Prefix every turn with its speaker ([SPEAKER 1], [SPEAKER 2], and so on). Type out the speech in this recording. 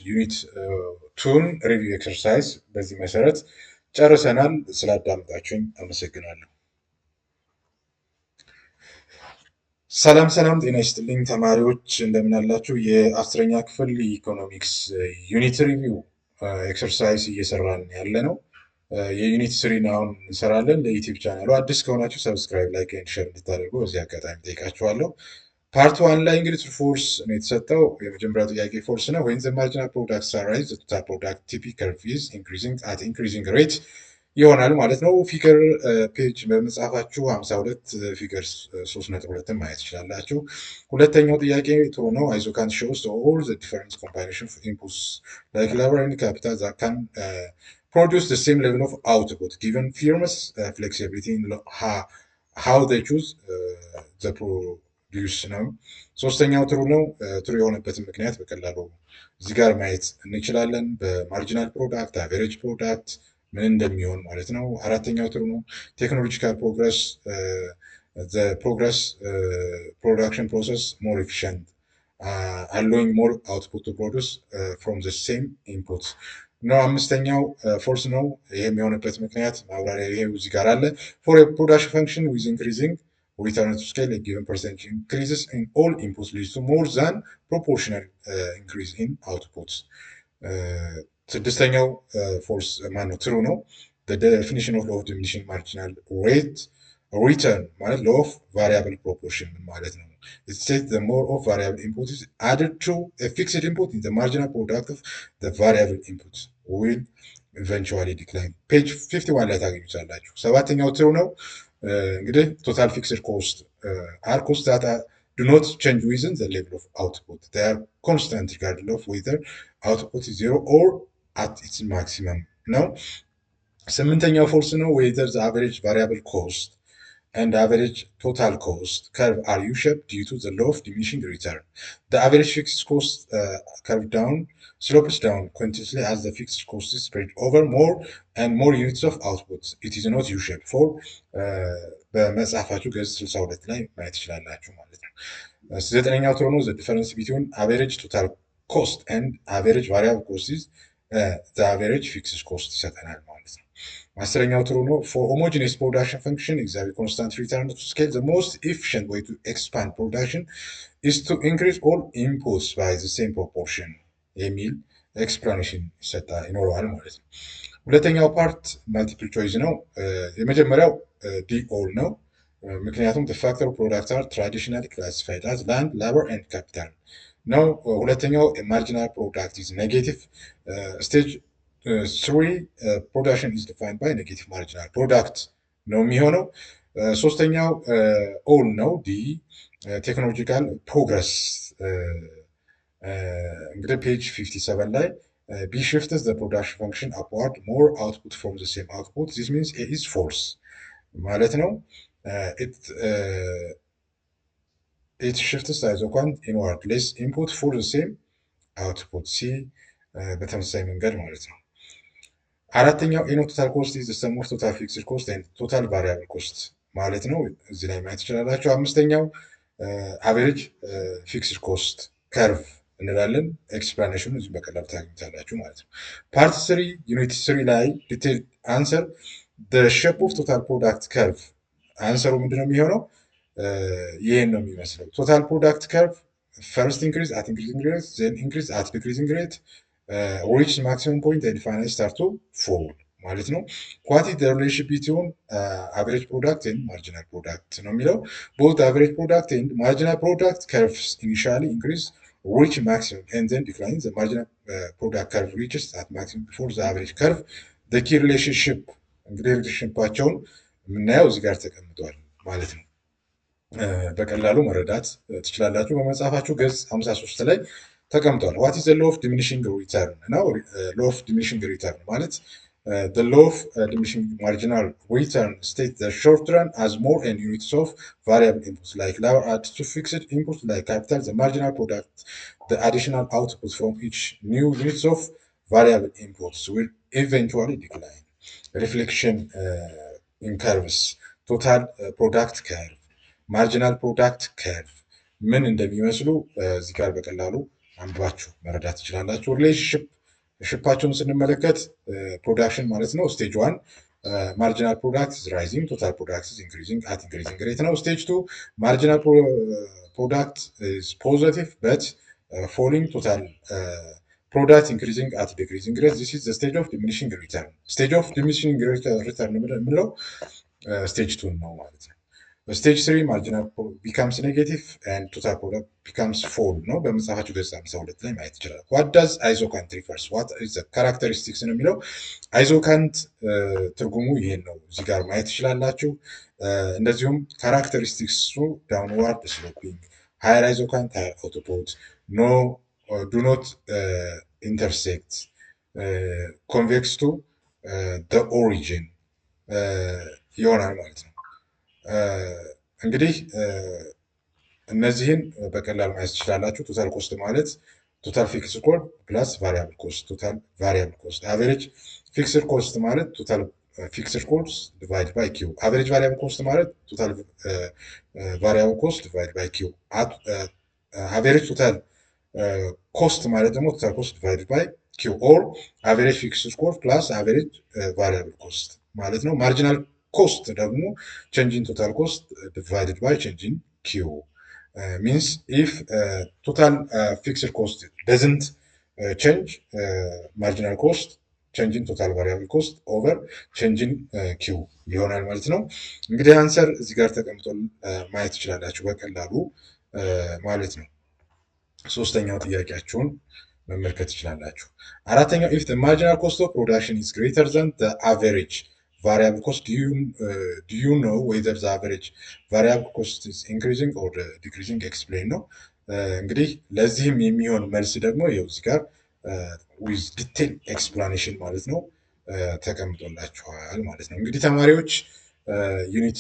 [SPEAKER 1] ዩኒት ቱን ሪቪው ኤክሰርሳይዝ በዚህ መሰረት ጨርሰናል። ስላዳመጣችሁኝ አመሰግናለሁ። ሰላም ጤና ይስጥልኝ ተማሪዎች እንደምን አላችሁ? የአስረኛ ክፍል ኢኮኖሚክስ ዩኒት ሪቪው ኤክሰርሳይዝ እየሰራን ያለ ነው። የዩኒት ስሪን አሁን እንሰራለን። ለዩቲዩብ ቻናሉ አዲስ ከሆናችሁ ሰብስክራይብ፣ ላይክ ኤንድ ሼር እንድታደርጉ በዚህ አጋጣሚ ጠይቃችኋለሁ። ፓርት ዋን ላይ እንግዲህ ፎርስ ነው የተሰጠው። የመጀመሪያው ጥያቄ ፎርስ ነው። ወይን ዘ ማርጂናል ፕሮዳክት ራይዝ ዘ ቶታል ፕሮዳክት ቲፒ ከርቭ ኢዝ ኢንክሪዚንግ አት ኢንክሪዚንግ ሬት ይሆናል ማለት ነው። ፊገር ፔጅ በመጽሐፋችሁ 52 ፊገር 3.2 ማየት ትችላላችሁ። ሁለተኛው ጥያቄ ጥሩ ነው። አይዞካን ሾውስ ኦል ዘ ዲፈረንት ኮምባይኔሽን ኦፍ ኢንፑትስ ላይክ ሌበር ኤንድ ካፒታል ዛት ካን produce the same level of output given firms flexibility in how they choose the ፕሮዲውስ ነው። ሶስተኛው ትሩ ነው። ትሩ የሆነበትን ምክንያት በቀላሉ እዚህ ጋር ማየት እንችላለን። በማርጂናል ፕሮዳክት አቨሬጅ ፕሮዳክት ምን እንደሚሆን ማለት ነው። አራተኛው ትሩ ነው። ቴክኖሎጂካል ፕሮግረስ ፕሮግረስ ፕሮዳክሽን ፕሮሰስ ሞር ኤፊሽንት allowing more output to produce from the same input ነው። አምስተኛው ፎርስ ነው። ይሄም የሆነበት ምክንያት ማብራሪያ ይሄው እዚህ ጋር አለ። for a production function with increasing return to scale a given percentage increases in all inputs leads to more than proportional increase in outputs። ስድስተኛው ፎርስ ማነው? ትሩ ነው። the definition of law of diminishing marginal rate return ማለት law of variable proportion ማለት ነው። it says the more of variable input is added to a fixed input in the marginal product of the variable input will eventually decline። page 51 ላይ ታገኙታላችሁ። ሰባተኛው ትሩ ነው። እንግዲህ total fixed cost are costs that do not change within the level of output. They are constant regardless of whether output is zero or at its maximum ነው። ስምንተኛው ፎርስ ነው። whether the average variable cost and average total cost curve are U-shaped due to the law of diminishing return. The average fixed cost curve down slopes down continuously as the fixed cost is spread over more and more units of output. It is not U-shaped for በመጽሐፋችሁ ገጽ 62 ላይ ማየት ትችላላችሁ ማለት ነው። ዘጠነኛው ትሩ ነው። the difference between average total cost and average variable cost is the average fixed cost ይሰጠናል ማለት ነው። አስረኛው ትሩ ነው። for homogeneous production function exactly constant return to scale the most efficient way to expand production is to increase all inputs by the same proportion የሚል ኤክስፕላኔሽን ይኖረዋል ማለት ነው። ሁለተኛው ፓርት ማልቲፕል ቾይስ ነው። የመጀመሪያው ዲ ኦል ነው። ምክንያቱም the factor products are traditionally classified as land, labor and capital ነው። ሁለተኛው marginal product is negative stage 3 production is defined by negative marginal product ነው የሚሆነው። ሶስተኛው ኦል ነው። ዲ ቴክኖሎጂካል ፕሮግረስ እንግዲህ ፔጅ 57 ላይ B shifts the production function upward, more output from the same output. This means A is false ማለት ነው። it shifts አይዞኳን inward, less input for the same output. C በተመሳሳይ መንገድ ማለት ነው። አራተኛው ኤ ነው። ቶታል ኮስት ኢዝ ዘ ሰም ኦፍ ቶታል ፊክስድ ኮስት ኤንድ ቶታል ቫሪያብል ኮስት ማለት ነው። እዚህ ላይ ማየት ትችላላችሁ። አምስተኛው አቨሬጅ ፊክስድ ኮስት ከርቭ እንላለን። ኤክስፕላኔሽኑ እዚህ በቀላሉ ታገኙታላችሁ ማለት ነው። ፓርት 3 ዩኒት 3 ላይ ዲቴል አንሰር the shape of total product curve አንሰሩ ምንድነው የሚሆነው? ይሄን ነው የሚመስለው። ቶታል ፕሮዳክት ከርቭ ፈርስት ኢንክሪዝ አት ኢንክሪዚንግ ሬት ዘን ኢንክሪዝ አት ዲክሪዚንግ ሬት reach maximum point and finally start to fall ማለት ነው። what is the relationship between average product and marginal product ነው የሚለው። both average product and marginal product curves initially increase reach maximum and then decline. The marginal product curve reaches at maximum before the average curve. the key relationship እንግዲህ ሪሌሽንሺፓቸውን የምናየው እዚህ ጋር ተቀምጧል ማለት ነው። በቀላሉ መረዳት ትችላላችሁ። በመጽሐፋችሁ ገጽ 53 ላይ ተቀምጧል። what is the law of diminishing return ነው። law of diminishing return ማለት the law of diminishing marginal return states the short run as more and units of variable inputs like labor added to fixed inputs like capital, the marginal product, the additional outputs from each new units of variable inputs will eventually decline. reflection in curves total product curve marginal product curve ምን እንደሚመስሉ እዚህ ጋር በቀላሉ አንብባችሁ መረዳት ትችላላችሁ። ሪሌሽንሽፓቸውን ስንመለከት ፕሮዳክሽን ማለት ነው። ስቴጅ 1 ማርጂናል ፕሮዳክት ራይዚንግ ቶታል ፕሮዳክት ኢንክሪዚንግ አት ኢንክሪዚንግ ሬት ነው። ስቴጅ 2 ማርጂናል ፕሮዳክት ፖዚቲቭ በት ፎሊንግ ቶታል ፕሮዳክት ኢንክሪዚንግ አት ዲክሪዚንግ ሬት ዚስ ኢዝ ዘ ስቴጅ ኦፍ ዲሚኒሽንግ ሪተርን። ስቴጅ ኦፍ ዲሚኒሽንግ ሪተርን የምንለው ስቴጅ 2 ነው ማለት ነው። ስቴጅ 3 ማርጂናል ቢካምስ ኔጌቲቭ ኤንድ ቶታል ፕሮዳክት ቢካምስ ፎል ነው። በመጽሐፋችሁ ገጽ 52 ላይ ማየት ይችላል። ዋት ዳዝ አይዞካንት ሪፈርስ ዋት ኢዝ ዘ ካራክተሪስቲክስ ነው የሚለው። አይዞካንት ትርጉሙ ይሄን ነው፣ እዚህ ጋር ማየት ትችላላችሁ። እንደዚሁም ካራክተሪስቲክሱ ዳውንዋርድ ስሎፒንግ፣ ሃየር አይዞካንት፣ ሃየር አውቶፑት፣ ኖ ዱ ኖት ኢንተርሴክት፣ ኮንቬክስ ቱ ዘ ኦሪጂን ይሆናል ማለት ነው። እንግዲህ እነዚህን በቀላል ማየት ትችላላችሁ። ቶታል ኮስት ማለት ቶታል ፊክስድ ኮስት ፕላስ ቫሪያብል ኮስት፣ ቶታል ቫሪያብል ኮስት። አቨሬጅ ፊክስድ ኮስት ማለት ቶታል ፊክስድ ኮስት ዲቫይድ ባይ ኪው። አቨሬጅ ቫሪያብል ኮስት ማለት ቶታል ቫሪያብል ኮስት ዲቫይድ ባይ ኪው። አቨሬጅ ቶታል ኮስት ማለት ደግሞ ቶታል ኮስት ዲቫይድ ባይ ኪው ኦር አቨሬጅ ፊክስድ ኮስት ፕላስ አቨሬጅ ቫሪያብል ኮስት ማለት ነው። ማርጂናል ኮስት ደግሞ change in total cost divided by change in Q means if total fixed cost doesn't change, marginal cost change in total variable cost over change in Q ይሆናል ማለት ነው። እንግዲህ አንሰር እዚህ ጋር ተቀምጦ ማየት ትችላላችሁ በቀላሉ ማለት ነው። ሶስተኛው ጥያቄያችሁን መመልከት ትችላላችሁ። አራተኛው if the marginal cost of production is greater than the average variable cost, do you know whether the average variable cost is increasing or decreasing? explain ነው። እንግዲህ ለዚህም የሚሆን መልስ ደግሞ ይኸው እዚህ ጋር with detail explanation ማለት ነው ተቀምጦላችኋል ማለት ነው። እንግዲህ ተማሪዎች ዩኒት